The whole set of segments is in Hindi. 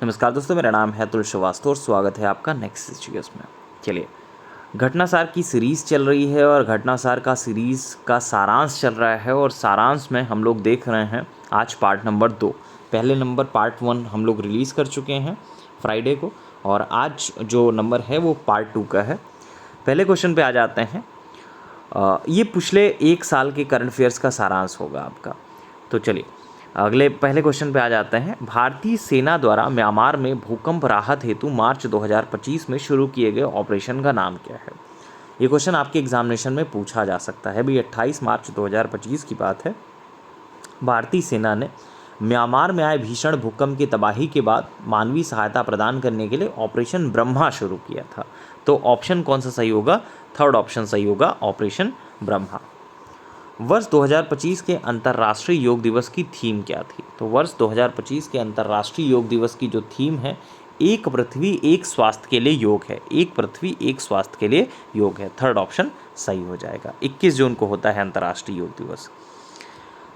नमस्कार दोस्तों, मेरा नाम है अतुल श्रीवास्तव और स्वागत है आपका नेक्स्ट सीरीज में। चलिए, घटनासार की सीरीज़ चल रही है और घटनासार का सीरीज़ का सारांश चल रहा है और सारांश में हम लोग देख रहे हैं आज पार्ट नंबर 2। पहले नंबर पार्ट 1 हम लोग रिलीज़ कर चुके हैं फ्राइडे को और आज जो नंबर है वो पार्ट 2 का है। पहले क्वेश्चन पे आ जाते हैं। ये पिछले एक साल के करंट अफेयर्स का सारांश होगा आपका। तो चलिए अगले पहले क्वेश्चन पे आ जाते हैं। भारतीय सेना द्वारा म्यांमार में भूकंप राहत हेतु मार्च 2025 में शुरू किए गए ऑपरेशन का नाम क्या है? ये क्वेश्चन आपके एग्जामिनेशन में पूछा जा सकता है। भाई 28 मार्च 2025 की बात है। भारतीय सेना ने म्यांमार में आए भीषण भूकंप की तबाही के बाद मानवीय सहायता प्रदान करने के लिए ऑपरेशन ब्रह्मा शुरू किया था। तो ऑप्शन कौन सा सही होगा? थर्ड ऑप्शन सही होगा, ऑपरेशन ब्रह्मा। वर्ष 2025 के अंतर्राष्ट्रीय योग दिवस की थीम क्या थी? तो वर्ष 2025 के अंतर्राष्ट्रीय योग दिवस की जो थीम है, एक पृथ्वी एक स्वास्थ्य के लिए योग है। एक पृथ्वी एक स्वास्थ्य के लिए योग है। थर्ड ऑप्शन सही हो जाएगा। 21 जून को होता है अंतर्राष्ट्रीय योग दिवस।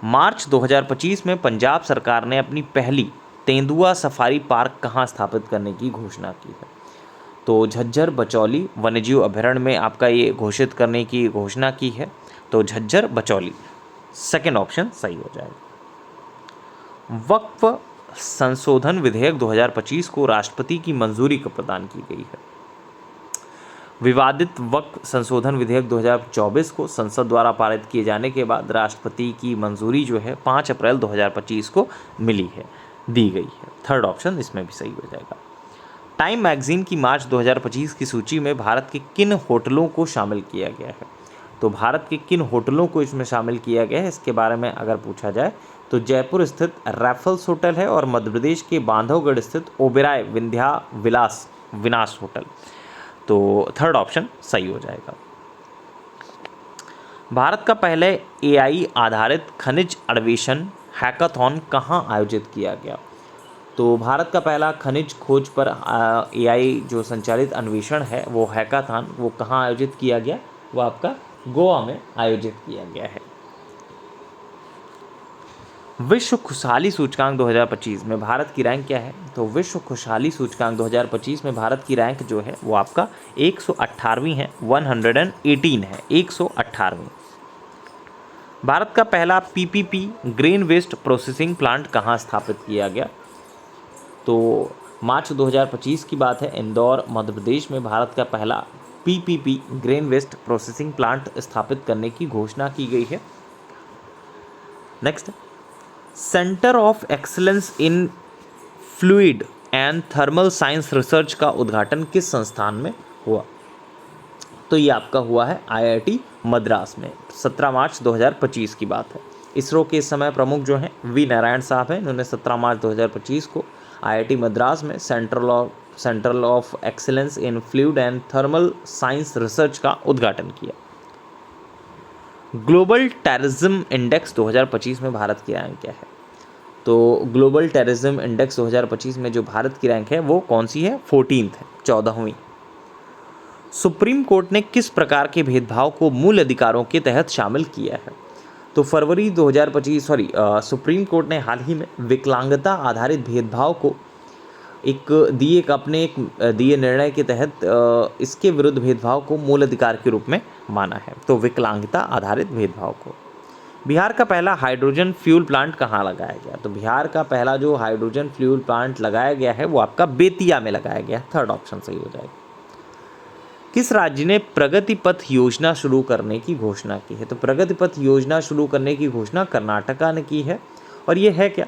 मार्च 2025 में पंजाब सरकार ने अपनी पहली तेंदुआ सफारी पार्क कहाँ स्थापित करने की घोषणा की है? तो झज्जर बचौली वन्यजीव अभयारण्य में आपका ये घोषित करने की घोषणा की है। तो झज्जर बचौली, सेकेंड ऑप्शन सही हो जाएगा। वक्फ संशोधन विधेयक 2025 को राष्ट्रपति की मंजूरी कब प्रदान की गई है? विवादित वक्फ संशोधन विधेयक 2024 को संसद द्वारा पारित किए जाने के बाद राष्ट्रपति की मंजूरी जो है 5 अप्रैल 2025 को मिली है, दी गई है। थर्ड ऑप्शन इसमें भी सही हो जाएगा। टाइम मैगजीन की मार्च 2025 की सूची में भारत के किन होटलों को शामिल किया गया है? तो भारत के किन होटलों को इसमें शामिल किया गया है, इसके बारे में अगर पूछा जाए तो जयपुर स्थित रैफल्स होटल है और मध्य प्रदेश के बांधवगढ़ स्थित ओबेराय विंध्या विनाश होटल। तो थर्ड ऑप्शन सही हो जाएगा। भारत का पहले एआई आधारित खनिज अन्वेषण हैकाथॉन कहाँ आयोजित किया गया? तो भारत का पहला खनिज खोज पर एआई जो संचालित अन्वेषण है वो हैकाथॉन, वो कहाँ आयोजित किया गया? वो आपका गोवा में आयोजित किया गया है। विश्व खुशहाली सूचकांक 2025 में भारत की रैंक क्या है? तो विश्व खुशहाली सूचकांक 2025 में भारत की रैंक जो है वो आपका 118वीं है, 118 है, 118वीं। भारत का पहला PPP grain waste processing plant कहाँ स्थापित किया गया? तो मार्च 2025 की बात है। इंदौर मध्य प्रदेश में भारत का पहला PPP grain waste processing plant स्थापित करने की घोषणा की गई है। Next, centre of excellence in fluid and thermal science research का उद्घाटन किस संस्थान में हुआ? तो ये आपका हुआ है आईआईटी मद्रास में। 17 मार्च 2025 की बात है। इसरो के इस समय प्रमुख जो हैं वी नारायण साहब हैं। इन्होंने 17 मार्च 2025 को आईआईटी मद्रास में central of excellence in fluid and thermal science research का उद्घाटन किया। ग्लोबल टेररिज्म इंडेक्स 2025 में भारत की रैंक क्या है? तो ग्लोबल टेररिज्म इंडेक्स 2025 में जो भारत की रैंक है वो कौन सी है? 14th है, 14वीं। सुप्रीम कोर्ट ने किस प्रकार के भेदभाव को मूल अधिकारों के तहत शामिल किया है? तो फरवरी 2025 सुप्रीम कोर्ट ने हाल ही में विकलांगता आधारित भेदभाव को एक दिए निर्णय के तहत इसके विरुद्ध भेदभाव को मूल अधिकार के रूप में माना है। तो विकलांगता आधारित भेदभाव को। बिहार का पहला हाइड्रोजन फ्यूल प्लांट कहाँ लगाया गया? तो बिहार का पहला जो हाइड्रोजन फ्यूल प्लांट लगाया गया है वो आपका बेतिया में लगाया गया। थर्ड ऑप्शन सही हो जाएगा। किस राज्य ने प्रगति पथ योजना शुरू करने की घोषणा की है? तो प्रगति पथ योजना शुरू करने की घोषणा कर्नाटका ने की है। और ये है क्या?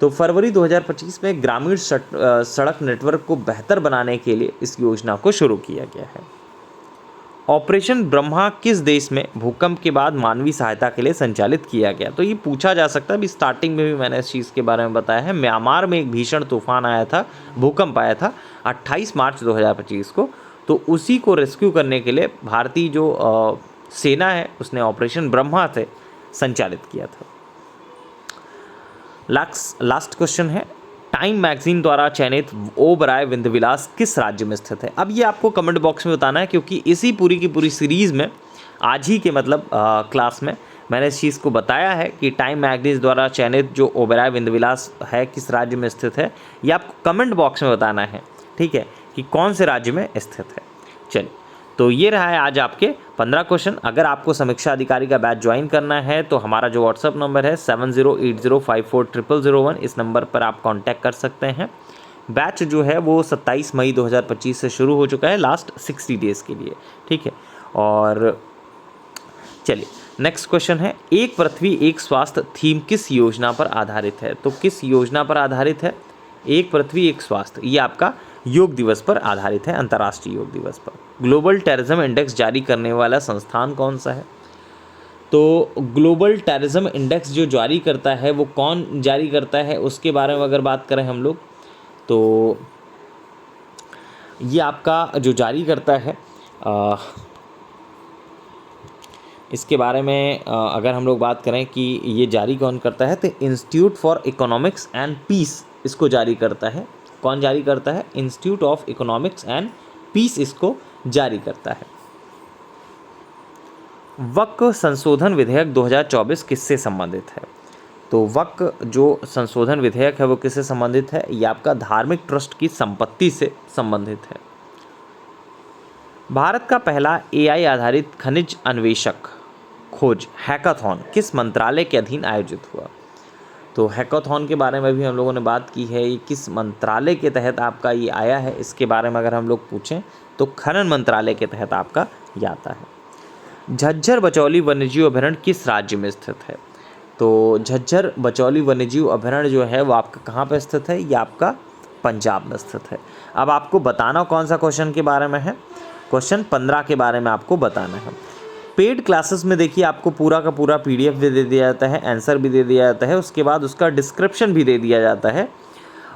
तो फरवरी 2025 में ग्रामीण सड़क नेटवर्क को बेहतर बनाने के लिए इस योजना को शुरू किया गया है। ऑपरेशन ब्रह्मा किस देश में भूकंप के बाद मानवीय सहायता के लिए संचालित किया गया? तो ये पूछा जा सकता है। अभी स्टार्टिंग में भी मैंने इस चीज़ के बारे में बताया है। म्यांमार में एक भीषण तूफान आया था, भूकंप आया था 28 मार्च 2025 को। तो उसी को रेस्क्यू करने के लिए भारतीय जो सेना है उसने ऑपरेशन ब्रह्मा से संचालित किया था। लास्ट क्वेश्चन है, टाइम मैगजीन द्वारा चयनित ओबराय विंध्यविलास किस राज्य में स्थित है? अब ये आपको कमेंट बॉक्स में बताना है, क्योंकि इसी पूरी की पूरी सीरीज़ में आज ही के क्लास में मैंने इस चीज़ को बताया है कि टाइम मैगजीन द्वारा चयनित जो ओबेरॉय विंध्यविलास है किस राज्य में स्थित है, ये आपको कमेंट बॉक्स में बताना है, ठीक है, कि कौन से राज्य में स्थित है। चलिए, तो ये रहा है आज आपके 15 क्वेश्चन। अगर आपको समीक्षा अधिकारी का बैच ज्वाइन करना है तो हमारा जो व्हाट्सअप नंबर है 7080540001, इस नंबर पर आप कांटेक्ट कर सकते हैं। बैच जो है वो 27 मई 2025 से शुरू हो चुका है, लास्ट 60 डेज़ के लिए, ठीक है। और चलिए नेक्स्ट क्वेश्चन है, एक पृथ्वी एक स्वास्थ्य थीम किस योजना पर आधारित है? तो किस योजना पर आधारित है? एक पृथ्वी एक स्वास्थ्य, ये आपका योग दिवस पर आधारित है, अंतर्राष्ट्रीय योग दिवस पर। ग्लोबल टेररिज्म इंडेक्स जारी करने वाला संस्थान कौन सा है? तो ग्लोबल टेररिज्म इंडेक्स जो जारी करता है वो कौन जारी करता है, उसके बारे में अगर बात करें हम लोग तो ये आपका जो जारी करता है इसके बारे में अगर हम लोग बात करें कि ये जारी कौन करता है, तो institute for economics and peace इसको जारी करता है। कौन जारी करता है? Institute of economics and peace इसको जारी करता है। वक्फ संशोधन विधेयक 2024 किससे संबंधित है? तो वक्फ जो संशोधन विधेयक है वो किससे संबंधित है? ये आपका धार्मिक ट्रस्ट की संपत्ति से संबंधित है। भारत का पहला AI आधारित खनिज अन्वेषक खोज हैकाथॉन किस मंत्रालय के अधीन आयोजित हुआ? तो हैकाथॉन के बारे में भी हम लोगों ने बात की है, ये किस मंत्रालय के तहत आपका ये आया है, इसके बारे में अगर हम लोग पूछें तो खनन मंत्रालय के तहत आपका ये आता है। झज्जर बचौली वन्यजीव अभयारण्य किस राज्य में स्थित है? तो झज्जर बचौली वन्यजीव अभयारण्य जो है वो आपका कहाँ पर स्थित है? ये आपका पंजाब में स्थित है। अब आपको बताना कौन सा क्वेश्चन के बारे में है? क्वेश्चन 15 के बारे में आपको बताना है। पेड क्लासेस में देखिए आपको पूरा का पूरा PDF भी दे दिया जाता है, आंसर भी दे दिया जाता है, उसके बाद उसका डिस्क्रिप्शन भी दे दिया जाता है।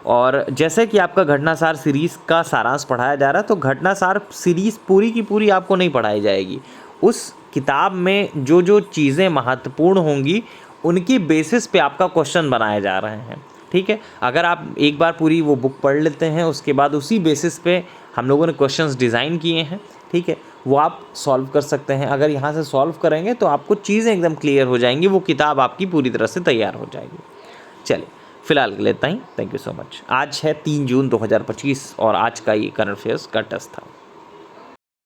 और जैसे कि आपका घटनासार सीरीज़ का सारांश पढ़ाया जा रहा है, तो घटनासार सीरीज़ पूरी की पूरी आपको नहीं पढ़ाई जाएगी। उस किताब में जो जो चीज़ें महत्वपूर्ण होंगी उनकी बेसिस पे आपका क्वेश्चन बनाए जा रहे हैं, ठीक है। अगर आप एक बार पूरी वो बुक पढ़ लेते हैं, उसके बाद उसी बेसिस पे हम लोगों ने क्वेश्चंस डिज़ाइन किए हैं, ठीक है, वो आप सॉल्व कर सकते हैं। अगर यहाँ से सॉल्व करेंगे तो आपको चीज़ें एकदम क्लियर हो जाएंगी, वो किताब आपकी पूरी तरह से तैयार हो जाएगी। चलिए फिलहाल के लिए इतना ही। Thank you so much. आज है 3 जून 2025 और आज का ये करंट अफेयर्स का टेस्ट था।